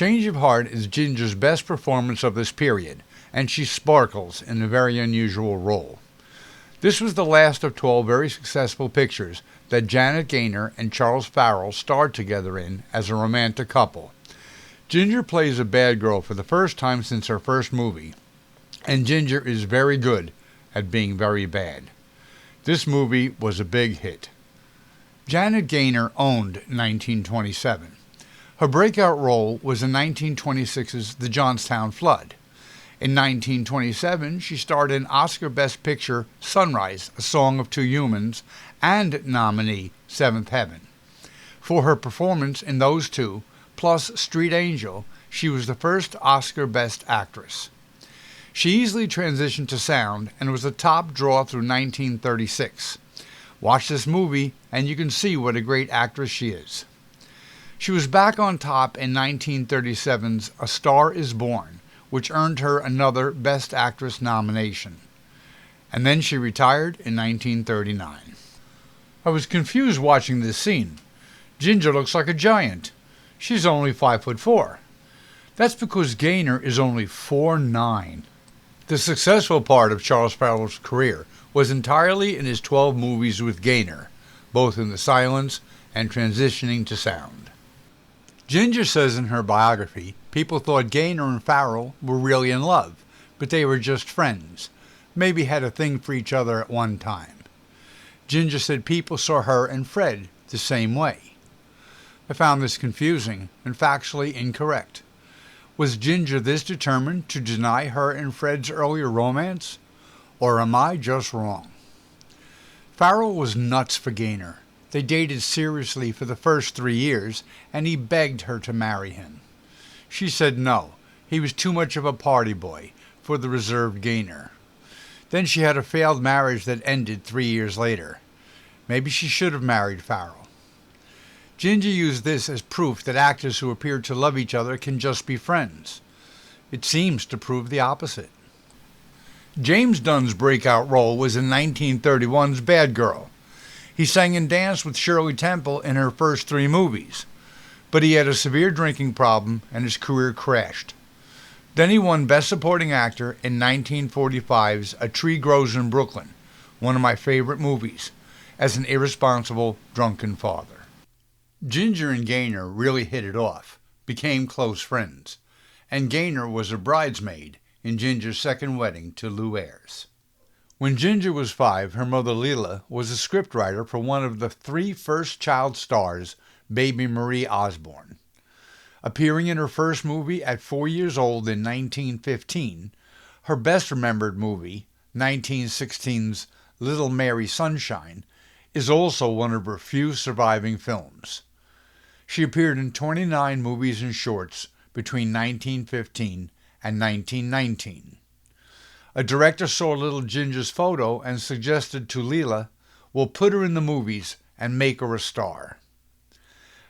Change of Heart is Ginger's best performance of this period, and she sparkles in a very unusual role. This was the last of 12 very successful pictures that Janet Gaynor and Charles Farrell starred together in as a romantic couple. Ginger plays a bad girl for the first time since her first movie, and Ginger is very good at being very bad. This movie was a big hit. Janet Gaynor owned 1927. Her breakout role was in 1926's The Johnstown Flood. In 1927, she starred in Oscar Best Picture Sunrise, A Song of Two Humans, and nominee Seventh Heaven. For her performance in those two, plus Street Angel, she was the first Oscar Best Actress. She easily transitioned to sound and was a top draw through 1936. Watch this movie and you can see what a great actress she is. She was back on top in 1937's A Star is Born, which earned her another Best Actress nomination. And then she retired in 1939. I was confused watching this scene. Ginger looks like a giant. She's only 5'4". That's because Gaynor is only 4'9". The successful part of Charles Farrell's career was entirely in his 12 movies with Gaynor, both in the silence and transitioning to sound. Ginger says in her biography, people thought Gaynor and Farrell were really in love, but they were just friends, maybe had a thing for each other at one time. Ginger said people saw her and Fred the same way. I found this confusing and factually incorrect. Was Ginger this determined to deny her and Fred's earlier romance? Or am I just wrong? Farrell was nuts for Gaynor. They dated seriously for the first 3 years, and he begged her to marry him. She said no, he was too much of a party boy for the reserved Gaynor. Then she had a failed marriage that ended 3 years later. Maybe she should have married Farrell. Ginger used this as proof that actors who appear to love each other can just be friends. It seems to prove the opposite. James Dunn's breakout role was in 1931's Bad Girl. He sang and danced with Shirley Temple in her first 3 movies, but he had a severe drinking problem and his career crashed. Then he won Best Supporting Actor in 1945's A Tree Grows in Brooklyn, one of my favorite movies, as an irresponsible, drunken father. Ginger and Gaynor really hit it off, became close friends, and Gaynor was a bridesmaid in Ginger's second wedding to Lou Ayres. When Ginger was 5, her mother Leela was a scriptwriter for one of the 3 first child stars, baby Marie Osborne. Appearing in her first movie at 4 years old in 1915, her best remembered movie, 1916's Little Mary Sunshine, is also one of her few surviving films. She appeared in 29 movies and shorts between 1915 and 1919. A director saw little Ginger's photo and suggested to Leela, "We'll put her in the movies and make her a star."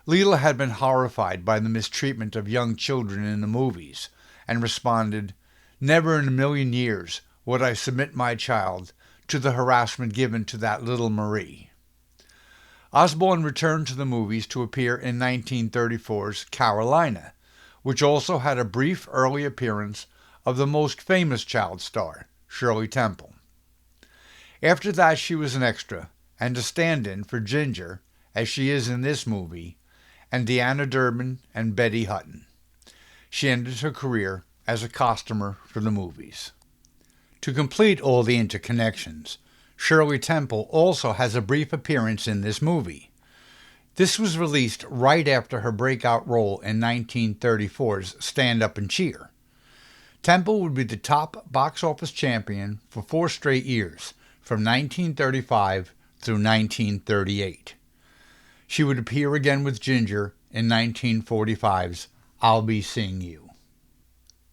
Leela had been horrified by the mistreatment of young children in the movies and responded, "Never in a million years would I submit my child to the harassment given to that little Marie." Osborne returned to the movies to appear in 1934's Carolina, which also had a brief early appearance of the most famous child star, Shirley Temple. After that, she was an extra and a stand-in for Ginger, as she is in this movie, and Deanna Durbin and Betty Hutton. She ended her career as a costumer for the movies. To complete all the interconnections, Shirley Temple also has a brief appearance in this movie. This was released right after her breakout role in 1934's Stand Up and Cheer. Temple would be the top box office champion for 4 straight years, from 1935 through 1938. She would appear again with Ginger in 1945's I'll Be Seeing You.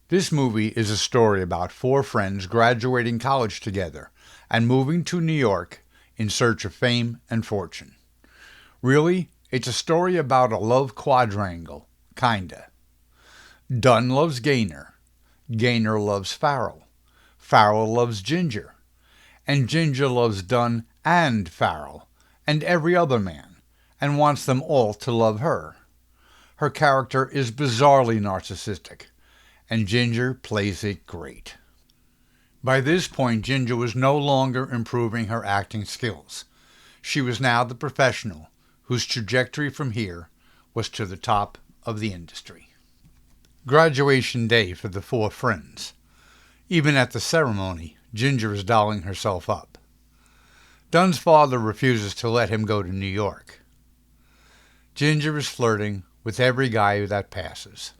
This movie is a story about 4 friends graduating college together and moving to New York in search of fame and fortune. Really, it's a story about a love quadrangle, kinda. Dunn loves Gaynor. Gaynor loves Farrell. Farrell loves Ginger. And Ginger loves Dunn and Farrell and every other man and wants them all to love her. Her character is bizarrely narcissistic, and Ginger plays it great. By this point, Ginger was no longer improving her acting skills. She was now the professional whose trajectory from here was to the top of the industry. Graduation day for the four friends. Even at the ceremony, Ginger is dolling herself up. Dunn's father refuses to let him go to New York. Ginger is flirting with every guy that passes.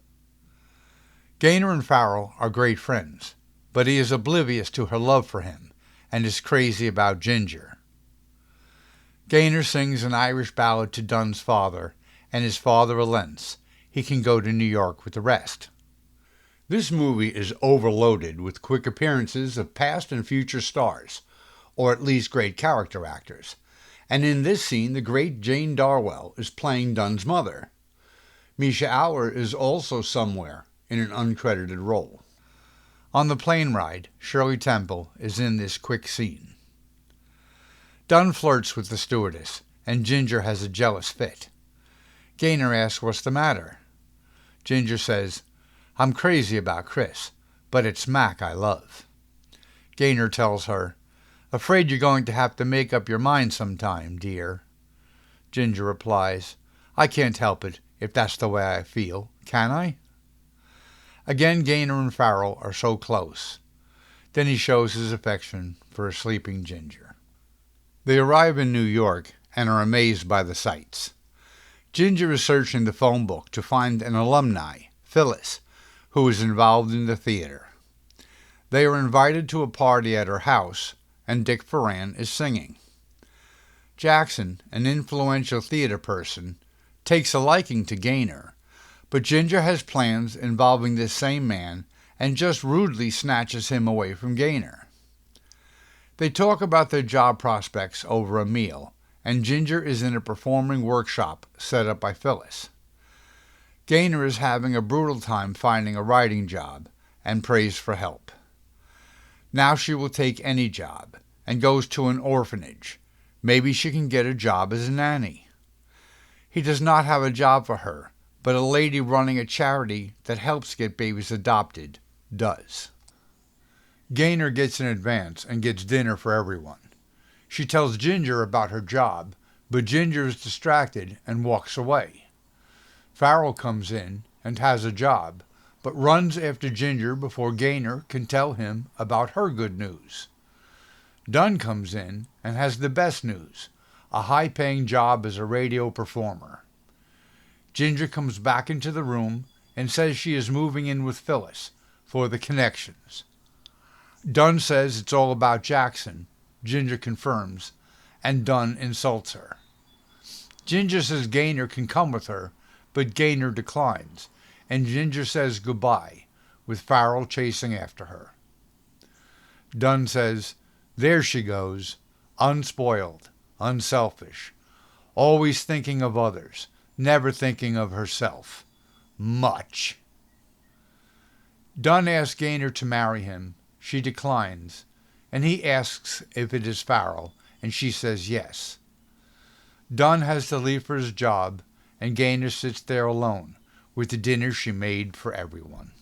Gaynor and Farrell are great friends, but he is oblivious to her love for him and is crazy about Ginger. Gaynor sings an Irish ballad to Dunn's father, and his father relents. He can go to New York with the rest. This movie is overloaded with quick appearances of past and future stars, or at least great character actors, and in this scene the great Jane Darwell is playing Dunn's mother. Misha Auer is also somewhere in an uncredited role. On the plane ride, Shirley Temple is in this quick scene. Dunn flirts with the stewardess, and Ginger has a jealous fit. Gaynor asks what's the matter. Ginger says, "I'm crazy about Chris, but it's Mac I love." Gaynor tells her, "Afraid you're going to have to make up your mind sometime, dear." Ginger replies, "I can't help it if that's the way I feel, can I?" Again, Gaynor and Farrell are so close. Then he shows his affection for a sleeping Ginger. They arrive in New York and are amazed by the sights. Ginger is searching the phone book to find an alumni, Phyllis, who is involved in the theater. They are invited to a party at her house, and Dick Ferran is singing. Jackson, an influential theater person, takes a liking to Gaynor, but Ginger has plans involving this same man and just rudely snatches him away from Gaynor. They talk about their job prospects over a meal, and Ginger is in a performing workshop set up by Phyllis. Gaynor is having a brutal time finding a writing job and prays for help. Now she will take any job and goes to an orphanage. Maybe she can get a job as a nanny. He does not have a job for her, but a lady running a charity that helps get babies adopted does. Gaynor gets an advance and gets dinner for everyone. She tells Ginger about her job, but Ginger is distracted and walks away. Farrell comes in and has a job, but runs after Ginger before Gaynor can tell him about her good news. Dunn comes in and has the best news, a high-paying job as a radio performer. Ginger comes back into the room and says she is moving in with Phyllis for the connections. Dunn says it's all about Jackson. Ginger confirms, and Dunn insults her. Ginger says Gaynor can come with her, but Gaynor declines, and Ginger says goodbye, with Farrell chasing after her. Dunn says, "There she goes, unspoiled, unselfish, always thinking of others, never thinking of herself. Much." Dunn asks Gaynor to marry him. She declines, and he asks if it is Farrell, and she says yes. Dunn has to leave for his job, and Gaynor sits there alone with the dinner she made for everyone.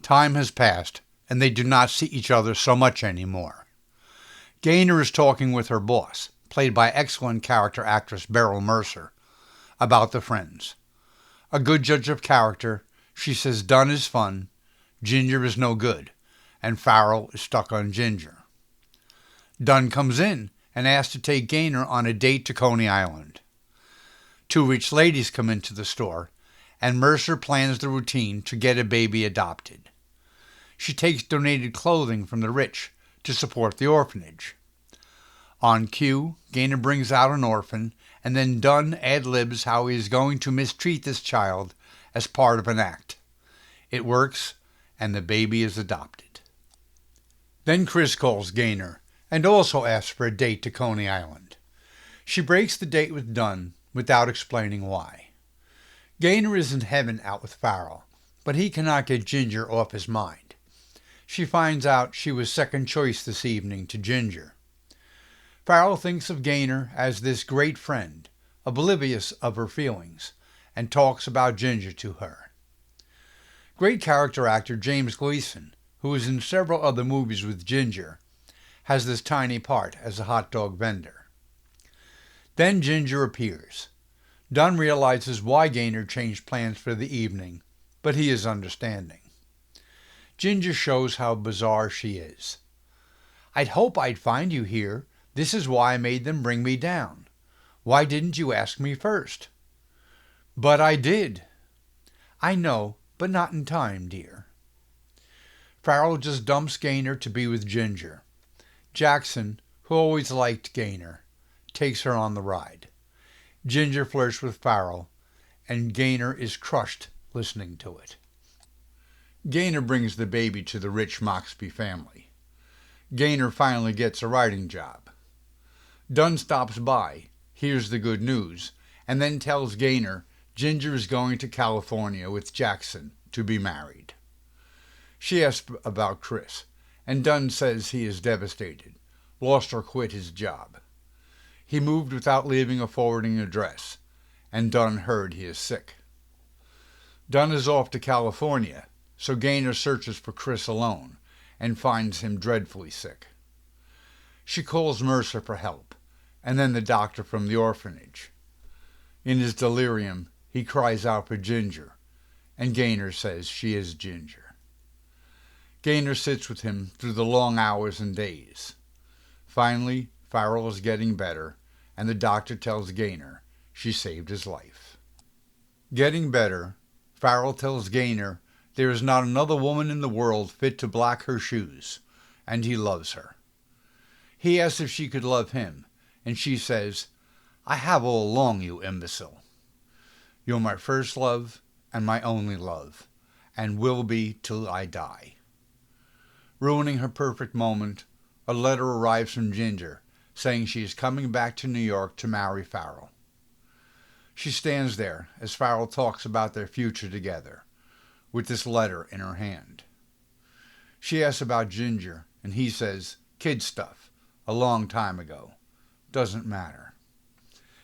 Time has passed, and they do not see each other so much anymore. Gaynor is talking with her boss, played by excellent character actress Beryl Mercer, about the friends. A good judge of character, she says Dunn is fun, Ginger is no good, and Farrell is stuck on Ginger. Dunn comes in and asks to take Gaynor on a date to Coney Island. Two rich ladies come into the store, and Mercer plans the routine to get a baby adopted. She takes donated clothing from the rich to support the orphanage. On cue, Gaynor brings out an orphan, and then Dunn ad-libs how he is going to mistreat this child as part of an act. It works, and the baby is adopted. Then Chris calls Gaynor and also asks for a date to Coney Island. She breaks the date with Dunn without explaining why. Gaynor is in heaven out with Farrell, but he cannot get Ginger off his mind. She finds out she was second choice this evening to Ginger. Farrell thinks of Gaynor as this great friend, oblivious of her feelings, and talks about Ginger to her. Great character actor James Gleason, who is in several other movies with Ginger, has this tiny part as a hot dog vendor. Then Ginger appears. Dunn realizes why Gaynor changed plans for the evening, but he is understanding. Ginger shows how bizarre she is. "I'd hope I'd find you here. This is why I made them bring me down. Why didn't you ask me first?" "But I did." "I know, but not in time, dear." Farrell just dumps Gaynor to be with Ginger. Jackson, who always liked Gaynor, takes her on the ride. Ginger flirts with Farrell, and Gaynor is crushed listening to it. Gaynor brings the baby to the rich Moxby family. Gaynor finally gets a writing job. Dunn stops by, hears the good news, and then tells Gaynor Ginger is going to California with Jackson to be married. She asks about Chris, and Dunn says he is devastated, lost or quit his job. He moved without leaving a forwarding address, and Dunn heard he is sick. Dunn is off to California, so Gaynor searches for Chris alone and finds him dreadfully sick. She calls Mercer for help, and then the doctor from the orphanage. In his delirium, he cries out for Ginger, and Gaynor says she is Ginger. Gaynor sits with him through the long hours and days. Finally, Farrell is getting better, and the doctor tells Gaynor she saved his life. Getting better, Farrell tells Gaynor there is not another woman in the world fit to black her shoes, and he loves her. He asks if she could love him, and she says, "I have all along, you imbecile. You're my first love and my only love, and will be till I die." Ruining her perfect moment, a letter arrives from Ginger saying she is coming back to New York to marry Farrell. She stands there as Farrell talks about their future together, with this letter in her hand. She asks about Ginger, and he says, "Kid stuff, a long time ago. Doesn't matter."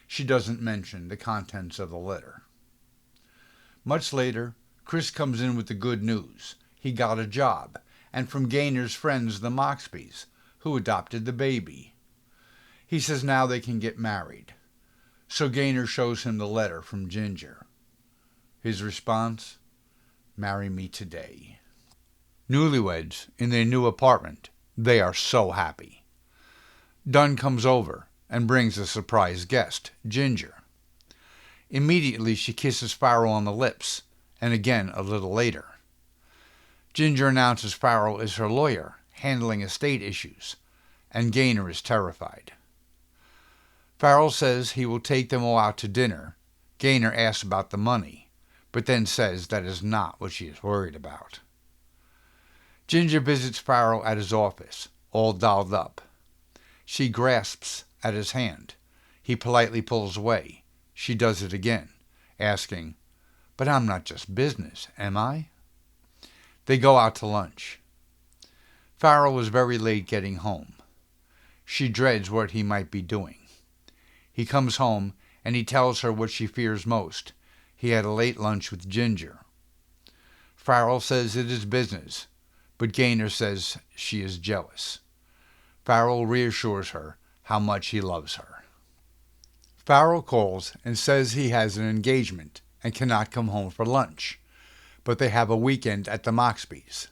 She doesn't mention the contents of the letter. Much later, Chris comes in with the good news. He got a job, and from Gaynor's friends, the Moxbys, who adopted the baby. He says now they can get married. So Gaynor shows him the letter from Ginger. His response, "Marry me today." Newlyweds in their new apartment, they are so happy. Dunn comes over and brings a surprise guest, Ginger. Immediately she kisses Farrell on the lips, and again a little later. Ginger announces Farrell is her lawyer, handling estate issues, and Gaynor is terrified. Farrell says he will take them all out to dinner. Gaynor asks about the money, but then says that is not what she is worried about. Ginger visits Farrell at his office, all dolled up. She grasps at his hand. He politely pulls away. She does it again, asking, "But I'm not just business, am I?" They go out to lunch. Farrell was very late getting home. She dreads what he might be doing. He comes home, and he tells her what she fears most. He had a late lunch with Ginger. Farrell says it is business, but Gaynor says she is jealous. Farrell reassures her how much he loves her. Farrell calls and says he has an engagement and cannot come home for lunch, but they have a weekend at the Moxbys.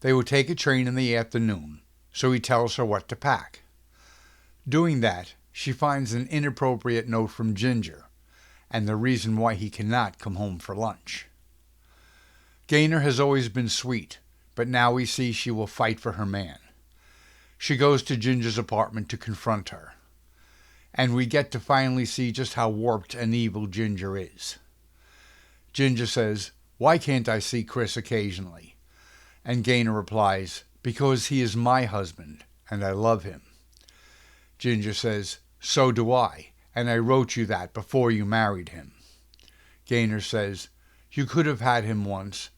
They will take a train in the afternoon, so he tells her what to pack. Doing that, she finds an inappropriate note from Ginger, and the reason why he cannot come home for lunch. Gaynor has always been sweet, but now we see she will fight for her man. She goes to Ginger's apartment to confront her, and we get to finally see just how warped and evil Ginger is. Ginger says, "Why can't I see Chris occasionally?" And Gaynor replies, "Because he is my husband, and I love him." Ginger says, "So do I, and I wrote you that before you married him." Gaynor says, "You could have had him once.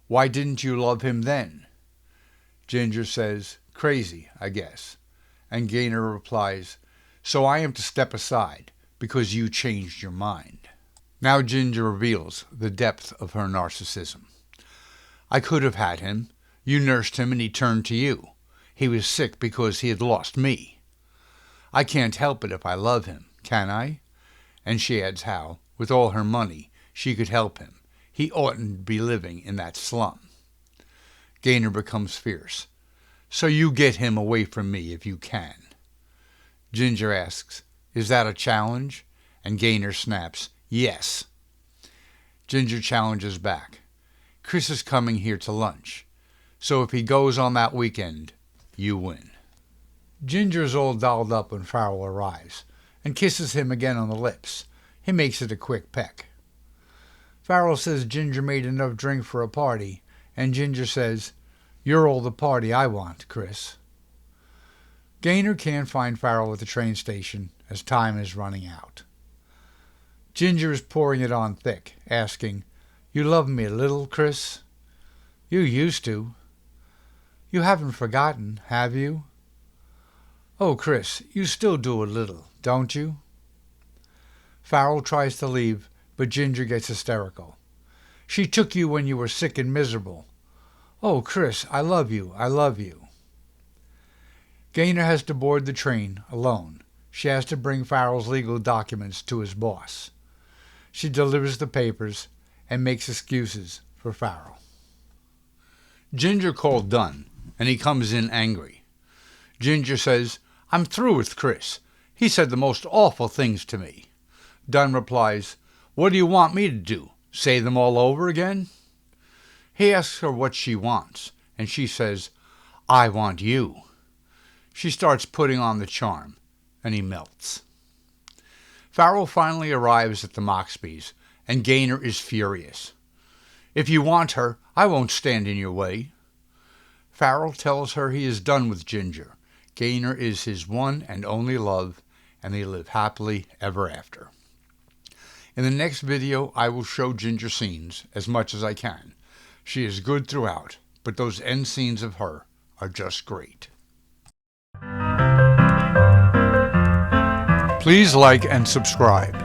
Why didn't you love him then?" Ginger says, "Crazy, I guess." And Gaynor replies, "So I am to step aside because you changed your mind." Now Ginger reveals the depth of her narcissism. I could have had him. You nursed him and he turned to you. He was sick because he had lost me. I can't help it if I love him, can I? And she adds how, with all her money, she could help him. He oughtn't be living in that slum. Gaynor becomes fierce. So you get him away from me if you can. Ginger asks, is that a challenge? And Gaynor snaps, yes. Ginger challenges back. Chris is coming here to lunch. So if he goes on that weekend, you win. Ginger's all dolled up when Farrell arrives and kisses him again on the lips. He makes it a quick peck. Farrell says Ginger made enough drink for a party, and Ginger says, you're all the party I want, Chris. Gaynor can't find Farrell at the train station as time is running out. Ginger is pouring it on thick, asking, you love me a little, Chris? You used to. You haven't forgotten, have you? Oh, Chris, you still do a little, don't you? Farrell tries to leave, but Ginger gets hysterical. She took you when you were sick and miserable. Oh, Chris, I love you, I love you. Gaynor has to board the train alone. She has to bring Farrell's legal documents to his boss. She delivers the papers and makes excuses for Farrell. Ginger called Dunn, and he comes in angry. Ginger says, I'm through with Chris. He said the most awful things to me. Dunn replies, what do you want me to do? Say them all over again? He asks her what she wants, and she says, I want you. She starts putting on the charm, and he melts. Farrell finally arrives at the Moxbys, and Gaynor is furious. If you want her, I won't stand in your way. Farrell tells her he is done with Ginger. Gaynor is his one and only love, and they live happily ever after. In the next video, I will show Ginger scenes as much as I can. She is good throughout, but those end scenes of her are just great. Please like and subscribe.